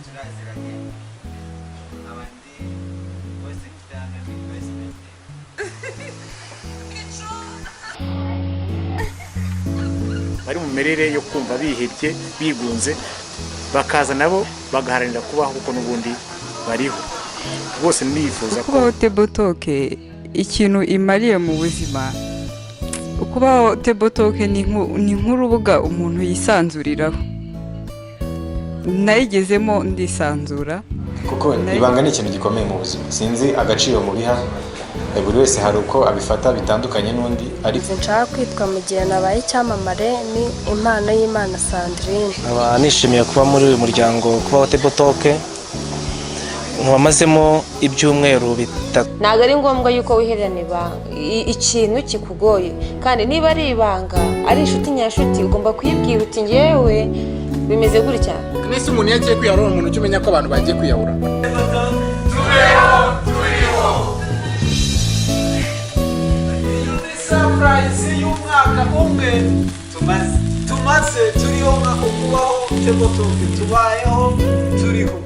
turaziranye abandi bose mfitanga investment bari mu merere yo kumva bihebye bigunze bakaza nabo bagaharanira kubaho kuko n'ubundi bariho bose nifuza kubaho tebotoke ikintu imariye mu buzima. Kubaho tebotoke ni nk'urubuga umuntu yisanzuriraho. Nayigezemo ndisanzura kuko ibanga ni ikintu gikomeye mu buzima. Sinzi agaciro mu biha, buri wese hari uko abifata bitandukanye n'undi. Ariko nshaka kwitwa mu gihe nabaye icyamamare ni impano y'Imana Sandrine. Aba nishimiye kuba muri uyu muryango kubaho tebotoke. Nkwamazemo ibyumweru bitatu. Ntabwo ari ngombwa yuko wihererana ikintu kikugoye, kandi niba ari ibanga ari inshuti nyashuti ugomba kuyibwira uti ngewe bimeze gutya. Nese umuntu yagiye kwiyahura umuntu ujye umenya ko abantu bagiye kwiyahura. surprise y'umwaka umwe tumaze turiho nka kubaho tebotoke tubayeho turiho.